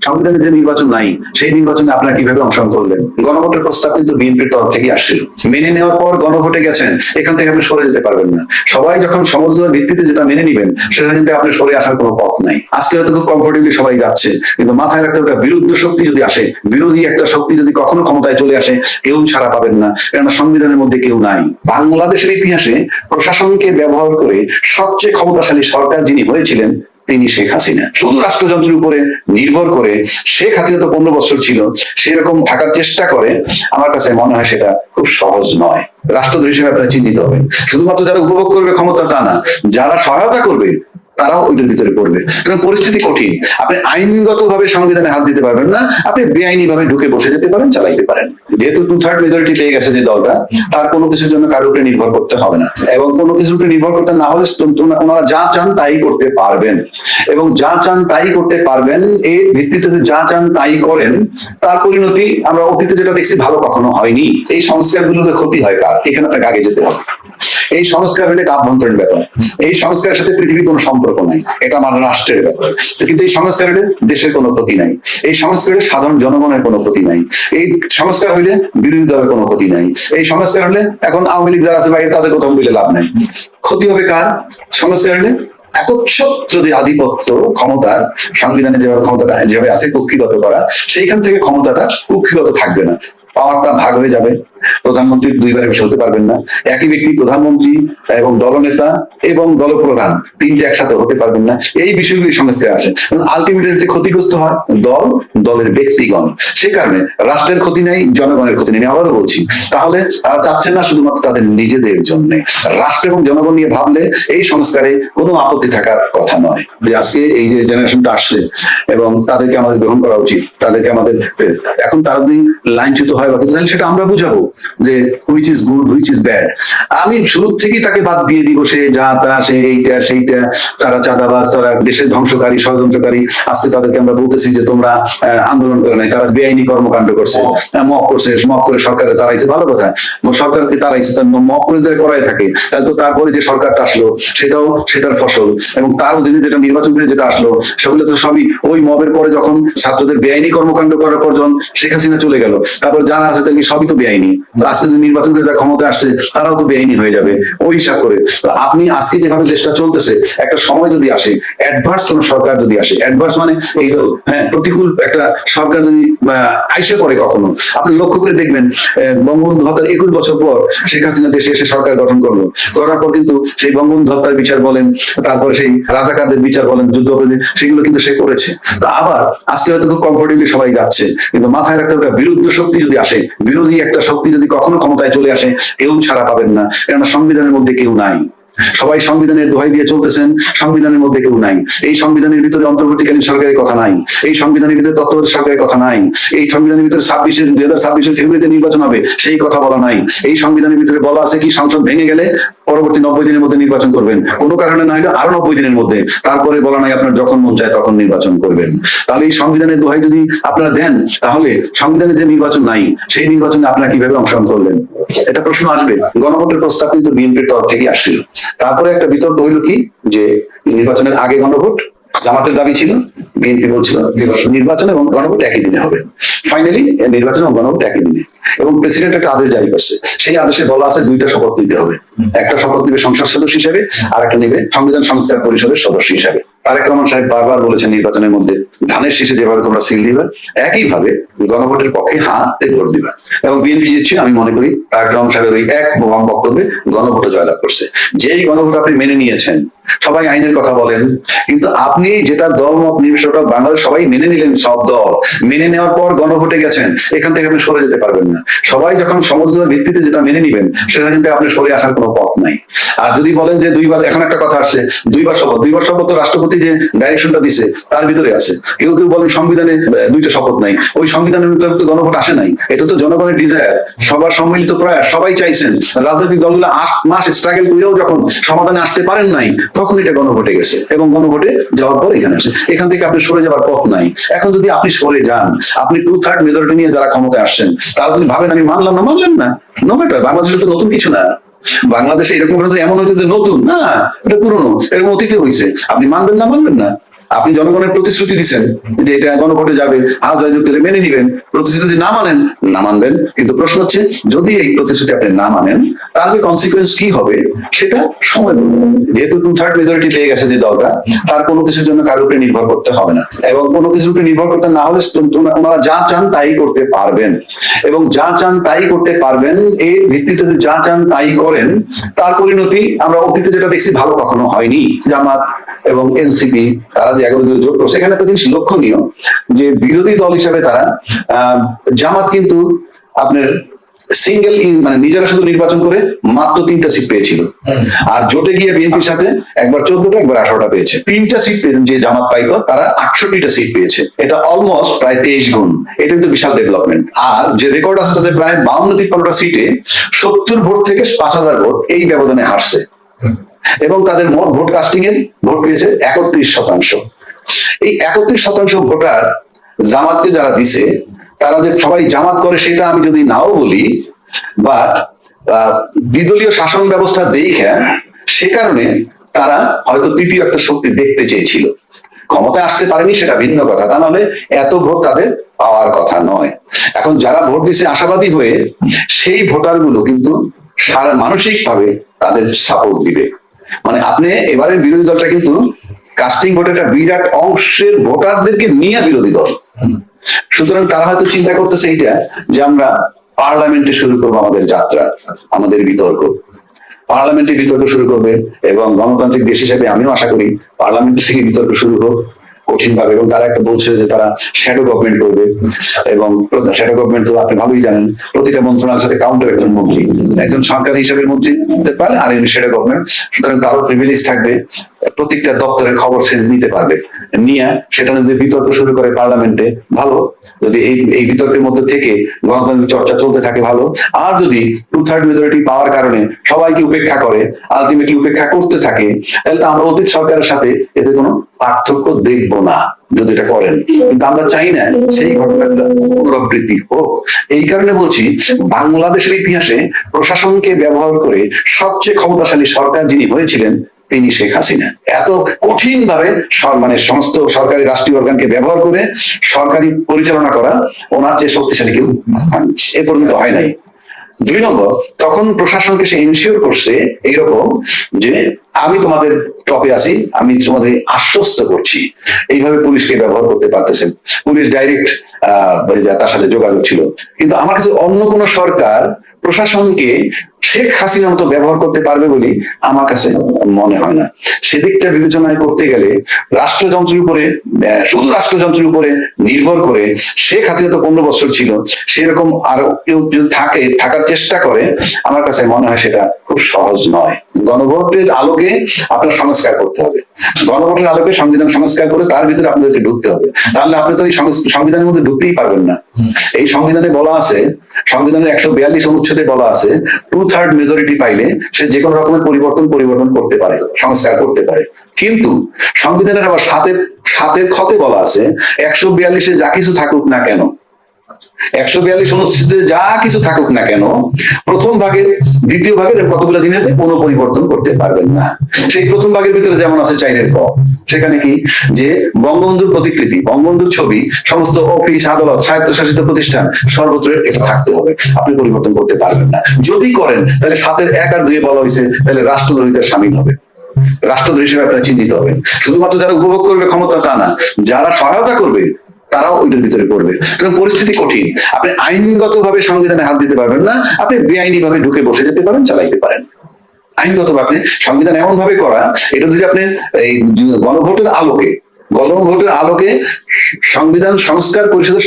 সংবিধানে যে নির্বাচন নাই সেই নির্বাচনে আপনারা কিভাবে অংশগ্রহণ করলেন? গণভোটের প্রস্তাব কিন্তু বিএনপির তরফ থেকে আসছিল, মেনে নেওয়ার পর গণভোটে গেছেন, এখান থেকে আপনি সরে যেতে পারবেন না। সবাই যখন সমঝোতার ভিত্তিতে যেটা মেনে নিবেন সেখান থেকে আপনি সরে আসার কোনো পথ নাই। আজকে হয়তো খুব কমফোর্টেবলি সবাই যাচ্ছে, কিন্তু মাথায় রাখতে হবে বিরুদ্ধ শক্তি যদি আসে, বিরোধী একটা শক্তি যদি কখনো ক্ষমতায় চলে আসে, কেউ ছাড়া পাবেন না, কেননা সংবিধানের মধ্যে কেউ নাই। বাংলাদেশের ইতিহাসে প্রশাসনকে ব্যবহার করে সবচেয়ে ক্ষমতাশালী সরকার যিনি হয়েছিলেন তিনি শেখ হাসিনা। শুধু রাষ্ট্রযন্ত্রের উপরে নির্ভর করে শেখ হাসিনা তো 15 বছর ছিল, সেরকম থাকার চেষ্টা করে, আমার কাছে মনে হয় সেটা খুব সহজ নয়। রাষ্ট্রদ্রোহী হিসেবে আপনারা চিহ্নিত হবেন। শুধুমাত্র যারা উপভোগ করবে ক্ষমতা তা না, যারা সহায়তা করবে তারাও ওইটার ভিতরে পড়বে। কারণ পরিস্থিতি কঠিন। আপনি আইনগত ভাবে সংবিধানে হাত দিতে পারবেন না, আপনি বেআইনি ভাবে ঢুকে বসে যেতে পারেন, চালাইতে পারেন। যেহেতু 2/3 মেজরিটি পেয়ে গেছে যে দলটা, তার কোনো কিছুর জন্য কারোর উপরে নির্ভর করতে হবে না, এবং কোনো কিছুর উপরে নির্ভর করতে না হলে ওনারা যা চান তাই করতে পারবেন, এবং যা চান তাই করতে পারবেন। এই ভিত্তিতে যা চান তাই করেন, তার পরিণতি আমরা অতীতে যেটা দেখছি ভালো কখনো হয়নি। এই সংস্কারগুলোতে ক্ষতি হয় কার? এখানে আপনাকে আগে যেতে হবে। এই সংস্কার হলে একটা আভ্যন্তরীণ ব্যাপার, এই সংস্কারের সাথে পৃথিবীর কোনো সম্পর্ক নাই, এটা আমার রাষ্ট্রের ব্যাপার। কিন্তু এই সংস্কার হলে দেশের কোনো ক্ষতি নাই, এই সংস্কার হলে সাধারণ জনগণের কোনো ক্ষতি নাই, এই সংস্কার হইলে বিরোধী দলের কোনো ক্ষতি নাই, এই সংস্কার হলে এখন আওয়ামী লীগ যারা আছে বাইরে তাদের কোথাও বলে লাভ নাই। ক্ষতি হবে কার? সংস্কার হলে একচ্ছত্র যে আধিপত্য ক্ষমতার, সংবিধানে যেভাবে ক্ষমতাটা যেভাবে আছে কক্ষিগত করা, সেইখান থেকে ক্ষমতাটা কক্ষিগত থাকবে না, পাওয়ারটা ভাগ হয়ে যাবে। প্রধানমন্ত্রী দুইবারে বেশি হতে পারবেন না, একই ব্যক্তি প্রধানমন্ত্রী এবং দলনেতা এবং দলপ্রধান তিনটে একসাথে হতে পারবেন না। এই বিষয়গুলি সংস্কারে আসে। আলটিমেটলি যে ক্ষতিগ্রস্ত হয় দল, দলের ব্যক্তিগণ। সে কারণে রাষ্ট্রের ক্ষতি নেই, জনগণের ক্ষতি নেই। আবারও বলছি, তাহলে তারা চাচ্ছেন না শুধুমাত্র তাদের নিজেদের জন্য, রাষ্ট্র এবং জনগণ নিয়ে ভাবলে এই সংস্কারে কোনো আপত্তি থাকার কথা নয়। যে আজকে এই যে জেনারেশনটা আসছে এবং তাদেরকে আমাদের গ্রহণ করা উচিত, তাদেরকে আমাদের, এখন তারা যদি লাইনচ্যুত হয় বা কিছু, সেটা আমরা বুঝাবো যে which is good, which is bad. আমি শুরু থেকেই তাকে বাদ দিয়ে দিব, সে যা তা, সে এইটা সেইটা, তারা চাঁদাবাজ, তারা দেশের ধ্বংসকারী, ষড়যন্ত্রকারী। আজকে তাদেরকে আমরা বলতেছি যে তোমরা আন্দোলন করে নাই, তারা বেআইনি কর্মকাণ্ড করছে, মক করছে, মক করে সরকারে তারাইছে, ভালো কথা, সরকারকে তারাইছে, মক করে করাই থাকে। তো তারপরে যে সরকারটা আসলো সেটাও সেটার ফসল, এবং তার অধীনে যেটা নির্বাচন করে যেটা আসলো সেগুলো তো সবই ওই মবের পরে, যখন ছাত্রদের বেআইনি কর্মকাণ্ড করার পর যখন শেখ হাসিনা চলে গেল, তারপর যারা আছে তাদের সবই তো বেআইনি। আজকে যদি নির্বাচন করে যারা ক্ষমতা আসছে তারাও তো বেআইনি হয়ে যাবে ওই হিসাব করে। তো আপনি আজকে যেভাবে দেশটা চলতেছে, একটা সময় যদি আসে, অ্যাডভার্স কোন সরকার যদি আসে, অ্যাডভার্স মানে এই প্রতিকূল একটা সরকার যদি আইসে পড়ে কখনো, আপনি লক্ষ্য করে দেখবেন বঙ্গবন্ধু হত্যার 21 বছর পর শেখ হাসিনা দেশে এসে সরকার গঠন করলো, করার পর কিন্তু সেই বঙ্গবন্ধু হত্যার বিচার বলেন, তারপরে সেই রাজাকারদের বিচার বলেন, যুদ্ধ সেগুলো কিন্তু সে করেছে। তো আবার আজকে হয়তো খুব কমফোর্টেবলি সবাই যাচ্ছে, কিন্তু মাথায় রাখতে হবে বিরুদ্ধ শক্তি যদি আসে, বিরোধী একটা শক্তি যদি কখনো ক্ষমতায় চলে আসে, কেউ ছাড়া পাবেন না, কেননা সংবিধানের মধ্যে কেউ নাই। সবাই সংবিধানের দোহাই দিয়ে চলতেছেন, সংবিধানের মধ্যে কেউ নাই। এই সংবিধানের ভিতরে অন্তর্বর্তীকালীন সরকারের কথা নাই, এই সংবিধানের ভিতরে তত্ত্বাবধায়ক সরকারের কথা নাই, এই সংবিধানের ভিতরে 2026 ফেব্রুয়ারিতে নির্বাচন হবে সেই কথা বলা নাই। এই সংবিধানের ভিতরে বলা আছে কি সংসদ ভেঙে গেলে পরবর্তী 90 দিনের মধ্যে নির্বাচন করবেন, কোনো কারণে না হলে আরো 90 দিনের মধ্যে, তারপরে বলা নাই আপনার যখন মন চায় তখন নির্বাচন করবেন। তাহলে এই সংবিধানের দোহাই যদি আপনারা দেন, তাহলে সংবিধানে যে নির্বাচন নাই সেই নির্বাচনে আপনারা কিভাবে অংশগ্রহণ করলেন? এটা প্রশ্ন আসবে। গণভোটের প্রস্তাব কিন্তু বিএনপির তরফ থেকে আসছিল। তারপরে একটা বিতর্ক হইল কি, যে নির্বাচনের আগে গণভোট, জামাতের দাবি ছিল, বিএনপি বলছিল নির্বাচন এবং গণভোট একই দিনে হবে। ফাইনালি নির্বাচন এবং গণভোট একই দিনে, এবং প্রেসিডেন্ট একটা আদেশ জারি করছে। সেই আদেশে বলা আছে 2টা শপথ নিতে হবে, একটা শপথ নিবে সংসদ সদস্য হিসেবে, আর একটা নিবে সংবিধান সংস্কার পরিষদের সদস্য হিসেবে। তারেক রহমান সাহেব বারবার বলেছেন নির্বাচনের মধ্যে ধানের শীষে যেভাবে তোমরা সিল দিবে, একইভাবে গণভোটের পক্ষে হাতে ভোট দিবা। এবং বিএনপি জিতছে, আমি মনে করি তারেক রহমান সাহেবের ওই এক বক্তব্যে গণভোটে জয়লাভ করছে। যেই গণভোট আপনি মেনে নিয়েছেন, সবাই আইনের কথা বলেন, কিন্তু আপনি যেটা দলমত নির্বিশেষে বাংলাদেশ সবাই মেনে নিলেন, সব দল মেনে নেওয়ার পর গণভোটে গেছেন, এখান থেকে আপনি সরে যেতে পারবেন না। সবাই যখন সমঝোতার ভিত্তিতে যেটা মেনে নিবেন, সেখান থেকে আপনি সরে আসার কোনো পথ নাই। আর যদি বলেন যে দুইবার, এখন একটা কথা আসছে দুইবার শপথ, তো রাষ্ট্রপতি যে ডাইরেকশনটা দিছে তার ভিতরে আছে। কেউ কেউ বলেন সংবিধানে 2টা শপথ নাই, ওই সংবিধানের ভিতরে তো গণভোট আসে নাই। এটা তো জনগণের ডিজায়ার, সবার সম্মিলিত প্রয়াস, সবাই চাইছেন। রাজনৈতিক দলগুলো 8 মাস স্ট্রাগল করেও যখন সমাধানে আসতে পারেন নাই, তখন এটা গণভোটে গেছে, এবং গণভোটে যাওয়ার পর এখানে আসে। এখান থেকে আপনি সরে যাওয়ার পথ নাই। এখন যদি আপনি সরে যান, আপনি 2/3 মেজরিটি নিয়ে যারা ক্ষমতায় আসছেন, তারা যদি ভাবেন আমি মানলাম না, মানলেন না, নো ম্যাটার, বাংলাদেশে তো নতুন কিছু না। বাংলাদেশে এরকম এমন হইতে যে নতুন না, এটা পুরনো, এরকম অতীতে হয়েছে, আপনি মানবেন না, মানবেন না। আপনি জনগণের প্রতিশ্রুতি দিচ্ছেন যে এটা গণভোটে যাবে, আজ যুক্ত মেনে নিবেন, প্রতিশ্রুতি যদি না মানেন না মানবেন, কিন্তু প্রশ্ন হচ্ছে যদি এই প্রতিশ্রুতি আপনি না মানেন তাহলে কনসিকুয়েন্স কি হবে সেটা সময় বলবে। যেহেতু 2/3 মেজরিটি পেয়ে গেছে যে দলটা, তার কোনো কিছুর জন্য কারোর উপরে নির্ভর করতে হবে না, এবং কোনো কিছুর উপরে নির্ভর করতে না হলে ওনারা যা চান তাই করতে পারবেন, এবং যা চান তাই করতে পারবেন। এর ভিত্তিতে যা চান তাই করেন, তার পরিণতি আমরা অতীতে যেটা দেখছি ভালো কখনো হয়নি। জামাত এবং এনসিপি তারা যে 11 দলীয় জোট করছে, এখানে একটা জিনিস লক্ষণীয় যে বিরোধী দল হিসেবে তারা জামাত কিন্তু আপনার সিঙ্গেল মানে নিজেরা শুধু নির্বাচন করে মাত্র 3টা সিট পেয়েছিল, আর জোটে গিয়ে বিএনপির সাথে একবার 14টা একবার 18টা পেয়েছে। 3টা সিট যে জামাত পাইতো তারা 68টা সিট পেয়েছে, এটা অলমোস্ট প্রায় 23 গুণ। এটা কিন্তু বিশাল ডেভেলপমেন্ট। আর যে রেকর্ড আছে তাদের প্রায় 52-53টা সিটে 70 ভোট থেকে 5000 ভোট এই ব্যবধানে হারছে, এবং তাদের মোট ভোট কাস্টিং এর ভোট পেয়েছে 31%। এই 31% ভোটার জামাতকে যারা দিছে, তারা যে সবাই জামাত করে সেটা আমি যদি নাও বলি, বা দ্বিদলীয় শাসন ব্যবস্থা দেখে সে কারণে তারা হয়তো তৃতীয় একটা শক্তি দেখতে চেয়েছিল। ক্ষমতায় আসতে পারেনি সেটা ভিন্ন কথা, তা নাহলে এত ভোট তাদের পাওয়ার কথা নয়। এখন যারা ভোট দিছে আশাবাদী হয়ে, সেই ভোটার গুলো কিন্তু সারা মানসিক ভাবে তাদের সাপোর্ট দিবে। মানে আপনি এবারের বিরোধী দলটা কিন্তু কাস্টিং ভোটের একটা বিরাট অংশের ভোটারদেরকে নিয়ে বিরোধী দল, সুতরাং তারা হয়তো চিন্তা করতেছে এইটা যে আমরা পার্লামেন্টে শুরু করবো আমাদের যাত্রা, আমাদের বিতর্ক, পার্লামেন্টে বিতর্ক শুরু করবে, এবং গণতান্ত্রিক দেশ হিসেবে আমিও আশা করি পার্লামেন্ট থেকে বিতর্ক শুরু হোক কঠিন ভাবে। এবং তারা একটা বলছে যে তারা শ্যাডো গভর্নমেন্ট করবে, এবং শ্যাডো গভর্নমেন্ট তো আপনি ভালোই জানেন প্রতিটা মন্ত্রণালয়ের সাথে কাউন্টার একজন মন্ত্রী, একজন সরকারি হিসেবে মন্ত্রী হতে পারে, আর এমনি শ্যাডো গভর্নমেন্ট, সুতরাং তারও প্রিভিলেজ থাকবে, প্রত্যেকটা দপ্তরের খবর সে নিতে পারবে, নিয়ে সেটা যদি বিতর্ক শুরু করে পার্লামেন্টে ভালো, যদি এই বিতর্কের মধ্যে থেকে গণতান্ত্রিক চর্চা চলতে থাকে ভালো। আর যদি 2/3 মেজরিটি পাওয়ার কারণে সবাইকে উপেক্ষা করে, আলটিমেটলি উপেক্ষা করতে থাকে, তাহলে তো আমরা অতীত সরকারের সাথে এতে কোনো পার্থক্য দেখবো না যদি এটা করেন। কিন্তু আমরা চাই না সেই ঘটনাটা পুনরাবৃত্তি হোক। এই কারণে বলছি, বাংলাদেশের ইতিহাসে প্রশাসনকে ব্যবহার করে সবচেয়ে ক্ষমতাশালী সরকার যিনি হয়েছিলেন তিনি শেখ হাসিনা। এত কঠিন ভাবে মানে সমস্ত সরকারি রাষ্ট্রীয় অর্গানকে ব্যবহার করে সরকারি পরিচালনা করা ওনার চেয়ে শক্তিশালী কেউ এ পর্যন্ত হয় নাই। 2 নম্বর, তখন প্রশাসনকে সে ইনশিওর করছে এইরকম যে আমি তোমাদের টপে আছি, আমি তোমাদের আশ্বস্ত করছি। এইভাবে পুলিশকে ব্যবহার করতে পারতেছেন, পুলিশ ডাইরেক্ট তার সাথে যোগাযোগ ছিল। কিন্তু আমার কাছে অন্য কোন সরকার প্রশাসনকে শেখ হাসিনার মতো ব্যবহার করতে পারবে বলে আমার কাছে মনে হয় না। সেদিকটা বিবেচনায় করতে গেলে রাষ্ট্রযন্ত্রের উপরে, শুধু রাষ্ট্রযন্ত্রের উপরে নির্ভর করে শেখ হাসিনা তো 15 বছর ছিল, সেরকম আরো কেউ যদি থাকার চেষ্টা করে, আমার কাছে মনে হয় সেটা খুব সহজ নয়। গণভোটের আলোকে আপনার সংস্কার করতে হবে, গণভোটের আলোকে সংবিধান সংস্কার করে তার ভিতরে আপনাদেরকে ঢুকতে হবে, তাহলে আপনি তো এই সংবিধানের মধ্যে ঢুকতেই পারবেন না। এই সংবিধানে বলা আছে, সংবিধানের 142 অনুচ্ছেদে বলা আছে 2/3 মেজরিটি পাইলে সে যে কোনো রকমের পরিবর্তন করতে পারে, সংস্কার করতে পারে। কিন্তু সংবিধানের আবার সাতের খতে বলা আছে 142-এ যা কিছু থাকুক না কেন, 142 অনুচ্ছেদে যা কিছু থাকুক না কেন, প্রথম ভাগের দ্বিতীয় ভাগের কতগুলো জিনিস কোনো পরিবর্তন করতে পারবেন না। সেই প্রথম ভাগের ভিতরে যেমন আছে 4-এর ক, সেখানে কি যে বঙ্গবন্ধুর প্রতিকৃতি, বঙ্গবন্ধুর ছবি সমস্ত অফিস, আদালত, স্বায়ত্তশাসিত প্রতিষ্ঠান সর্বত্র এটা থাকতে হবে, আপনি পরিবর্তন করতে পারবেন না। যদি করেন তাহলে 7-এর 1 আর 2 বলা হয়েছে, তাহলে রাষ্ট্রদ্রোহিতার শামিল হবে, রাষ্ট্রদ্রোহী হিসেবে আপনারা চিহ্নিত হবেন। শুধুমাত্র যারা উপভোগ করবে ক্ষমতা তা না, যারা সহায়তা করবে তারাও ওইটার ভিতরে পড়বে। পরিস্থিতি কঠিন। আপনি আইনগত ভাবে সংবিধানে হাত দিতে পারবেন না, আপনি বেআইনি ভাবে ঢুকে বসে যেতে পারেন, চালাইতে পারেন। আইনগত ভাবে সংবিধান এমন ভাবে করা, এটা যদি আপনি এই গণভোটের আলোকে সংবিধান সংস্কার পরিষদের